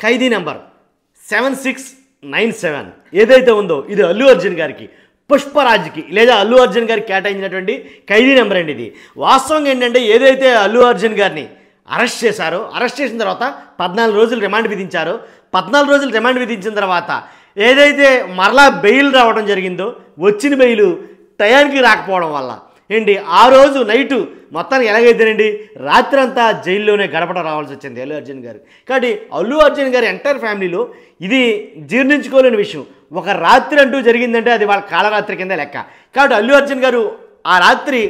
ఖైదీ number 7697 ఏదైతే ఉందో ఇది అల్లు అర్జున్ గారికి, పుష్పరాజ్కి లేదా అల్లు అర్జున్ గారికి కేటాయించినటువంటి ఖైదీ నెంబర్ అండి. ఇది వాస్తవంగా ఏంటంటే ఏదైతే అల్లు అర్జున్ గారిని అరెస్ట్ చేశారో, అరెస్ట్ చేసిన తర్వాత 14 రోజులు రిమాండ్ విధించారో, 14 రోజులు రిమాండ్ విధించిన తర్వాత ఏదైతే మరలా బెయిల్ రావడం జరిగిందో, వచ్చిన బెయిల్ టయానికి రాకపోవడం వల్ల ఏంటి ఆ రోజు నైటు మొత్తానికి ఎలాగైతేనండి రాత్రి అంతా జైల్లోనే గడపడం రావాల్సి వచ్చింది అల్లు అర్జున్ గారు. కాబట్టి అల్లు అర్జున్ గారి ఎంటైర్ ఫ్యామిలీలో ఇది జీర్ణించుకోలేని విషయం. ఒక రాత్రి అంటూ జరిగిందంటే అది వాళ్ళ కాలరాత్రి కింద లెక్క. కాబట్టి అల్లు అర్జున్ గారు ఆ రాత్రి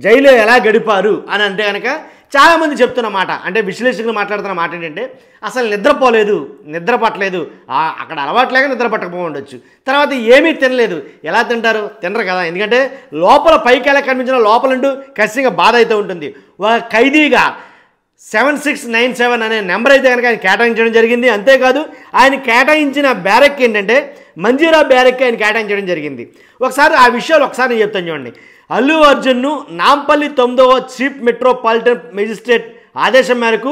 జైల్లో ఎలా గడిపారు అని అంటే కనుక చాలామంది చెప్తున్న మాట, అంటే విశ్లేషకులు మాట్లాడుతున్న మాట ఏంటంటే అసలు నిద్రపోలేదు, నిద్ర పట్టలేదు, అక్కడ అలవాట్లేక నిద్ర పట్టకపో ఉండొచ్చు. తర్వాత ఏమీ తినలేదు. ఎలా తింటారు? తినరు కదా, ఎందుకంటే లోపల పైకి ఎలా కనిపించిన లోపలంటూ ఖచ్చితంగా బాధ అయితే ఉంటుంది. ఒక ఖైదీగా 7697 అనే నెంబర్ అయితే కనుక ఆయన కేటాయించడం జరిగింది. అంతేకాదు ఆయన కేటాయించిన బ్యారెక్ ఏంటంటే మంజీరా బ్యారెక్కి ఆయన కేటాయించడం జరిగింది. ఒకసారి ఆ విషయాలు ఒకసారి నేను చెప్తాను చూడండి. అల్లు అర్జున్ను నాంపల్లి 9వ చీఫ్ మెట్రోపాలిటన్ మెజిస్ట్రేట్ ఆదేశం మేరకు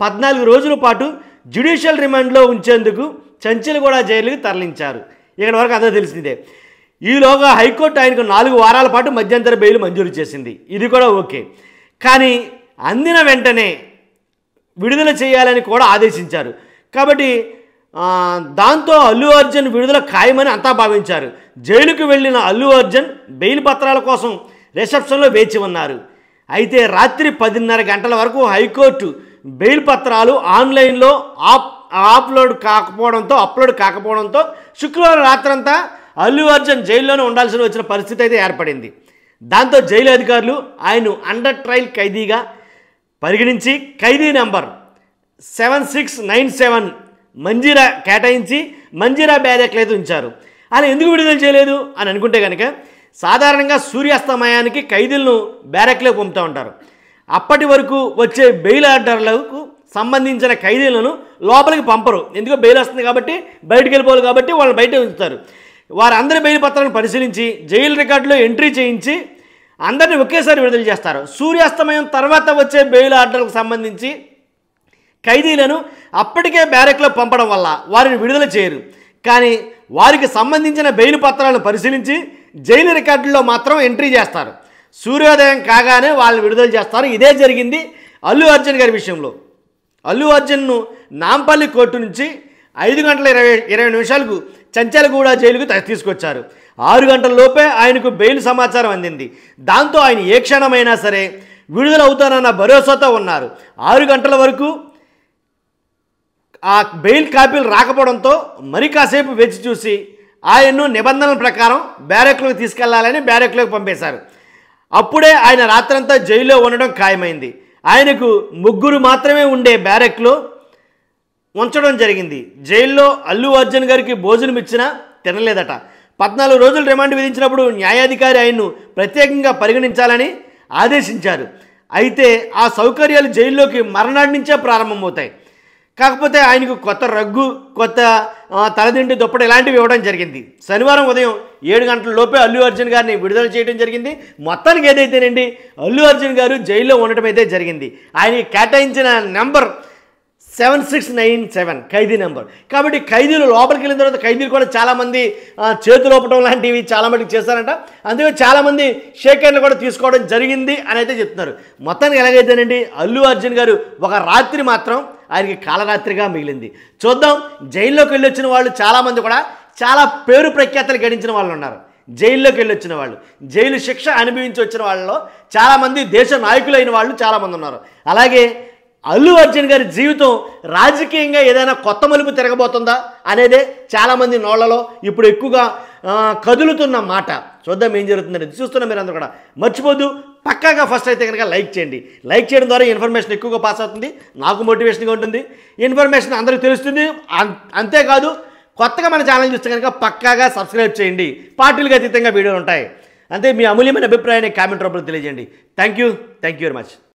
14 రోజుల పాటు జ్యుడిషియల్ రిమాండ్లో ఉంచేందుకు చంచల్గూడ జైలుకి తరలించారు. ఇక్కడ వరకు అందరూ తెలిసిందే. ఈలోగా హైకోర్టు ఆయనకు 4 వారాల పాటు మధ్యంతర బెయిల్ మంజూరు చేసింది. ఇది కూడా ఓకే. కానీ అందిన వెంటనే విడుదల చేయాలని కూడా ఆదేశించారు. కాబట్టి దాంతో అల్లు అర్జున్ విడుదల ఖాయమని అంతా భావించారు. జైలుకు వెళ్ళిన అల్లు అర్జున్ బెయిల్ పత్రాల కోసం రిసెప్షన్లో వేచి ఉన్నారు. అయితే రాత్రి 10:30 గంటల వరకు హైకోర్టు బెయిల్ పత్రాలు ఆన్లైన్లో అప్లోడ్ కాకపోవడంతో శుక్రవారం రాత్రంతా అల్లు అర్జున్ జైల్లోనే ఉండాల్సి వచ్చిన పరిస్థితి అయితే ఏర్పడింది. దాంతో జైలు అధికారులు ఆయన అండర్ ట్రయల్ ఖైదీగా పరిగణించి ఖైదీ నెంబర్ 7697 మంజీరా కేటాయించి మంజీరా బ్యారెక్లో అయితే ఉంచారు. అలా ఎందుకు విడుదల చేయలేదు అని అనుకుంటే కనుక సాధారణంగా సూర్యాస్తమయానికి ఖైదీలను బ్యారెక్లోకి పంపుతూ ఉంటారు. అప్పటి వరకు వచ్చే బెయిల్ ఆర్డర్లకు సంబంధించిన ఖైదీలను లోపలికి పంపరు. ఎందుకో బెయిల్ వస్తుంది కాబట్టి బయటకు వెళ్ళిపోవాలి కాబట్టి వాళ్ళని బయట ఉంచుతారు. వారందరి బెయిల్ పత్రాలను పరిశీలించి జైలు రికార్డులో ఎంట్రీ చేయించి అందరినీ ఒకేసారి విడుదల చేస్తారు. సూర్యాస్తమయం తర్వాత వచ్చే బెయిల్ ఆర్డర్లకు సంబంధించి ఖైదీలను అప్పటికే బ్యారెక్లో పంపడం వల్ల వారిని విడుదల చేయరు. కానీ వారికి సంబంధించిన బెయిల్ పత్రాలను పరిశీలించి జైలు రికార్డుల్లో మాత్రం ఎంట్రీ చేస్తారు. సూర్యోదయం కాగానే వాళ్ళని విడుదల చేస్తారు. ఇదే జరిగింది అల్లు అర్జున్ గారి విషయంలో. అల్లు అర్జున్ను నాంపల్లి కోర్టు నుంచి 5:20 చంచల్గూడ జైలుకు తీసుకొచ్చారు. 6 గంటల లోపే ఆయనకు బెయిల్ సమాచారం అందింది. దాంతో ఆయన ఏ క్షణమైనా సరే విడుదల అవుతానన్న భరోసాతో ఉన్నారు. 6 గంటల వరకు ఆ బెయిల్ కాపీలు రాకపోవడంతో మరి కాసేపు వేచి చూసి ఆయన్ను నిబంధనల ప్రకారం బ్యారెక్లోకి తీసుకెళ్లాలని బ్యారెక్లోకి పంపేశారు. అప్పుడే ఆయన రాత్రంతా జైల్లో ఉండడం ఖాయమైంది. ఆయనకు 3 మాత్రమే ఉండే బ్యారెక్లో ఉంచడం జరిగింది. జైల్లో అల్లు అర్జున్ గారికి భోజనం ఇచ్చినా తినలేదట. 14 రోజులు రిమాండ్ విధించినప్పుడు న్యాయాధికారి ఆయన్ను ప్రత్యేకంగా పరిగణించాలని ఆదేశించారు. అయితే ఆ సౌకర్యాలు జైల్లోకి మర్నాటి నుంచే ప్రారంభమవుతాయి. కాకపోతే ఆయనకు కొత్త రగ్గు, కొత్త తలదిండి, దుప్పటి ఇలాంటివి ఇవ్వడం జరిగింది. శనివారం ఉదయం 7 గంటల లోపే అల్లు అర్జున్ గారిని విడుదల చేయడం జరిగింది. మొత్తానికి ఏదైతేనండి అల్లు అర్జున్ గారు జైల్లో ఉండటం అయితే జరిగింది. ఆయనకి కేటాయించిన నెంబర్ 7697 ఖైదీ నెంబర్. కాబట్టి ఖైదీలు లోపలికి వెళ్ళిన తర్వాత ఖైదీలు కూడా చాలామంది చేతులు ఊపడం లాంటివి చాలా మటుకు చేస్తారంట. అందుకే చాలామంది షేక్ హ్యాండ్లు కూడా తీసుకోవడం జరిగింది అని అయితే చెప్తున్నారు. మొత్తానికి ఎలాగైతేనండి అల్లు అర్జున్ గారు ఒక రాత్రి మాత్రం ఆయనకి కాలరాత్రిగా మిగిలింది. చూద్దాం. జైల్లోకి వెళ్ళి వచ్చిన వాళ్ళు చాలామంది కూడా చాలా పేరు ప్రఖ్యాతలు గడించిన వాళ్ళు ఉన్నారు. జైల్లోకి వెళ్ళి వచ్చిన వాళ్ళు, జైలు శిక్ష అనుభవించి వచ్చిన వాళ్ళలో చాలామంది దేశ నాయకులైన వాళ్ళు చాలామంది ఉన్నారు. అలాగే అల్లు అర్జున్ గారి జీవితం రాజకీయంగా ఏదైనా కొత్త మలుపు తిరగబోతుందా అనేదే చాలామంది నోళ్లలో ఇప్పుడు ఎక్కువగా కదులుతున్న మాట. చూద్దాం ఏం జరుగుతుందని. చూస్తున్నా మీరు అందరూ కూడా మర్చిపోద్దు. పక్కాగా ఫస్ట్ అయితే కనుక లైక్ చేయండి. లైక్ చేయడం ద్వారా ఇన్ఫర్మేషన్ ఎక్కువగా పాస్ అవుతుంది, నాకు మోటివేషన్గా ఉంటుంది, ఇన్ఫర్మేషన్ అందరికీ తెలుస్తుంది. అంతేకాదు కొత్తగా మన ఛానల్ చూస్తే కనుక పక్కాగా సబ్స్క్రైబ్ చేయండి. పార్టీలకు అతీతంగా వీడియోలు ఉంటాయి. అంతే. మీ అమూల్యమైన అభిప్రాయాన్ని కామెంట్ రూపంలో తెలియజేయండి. Thank you very much.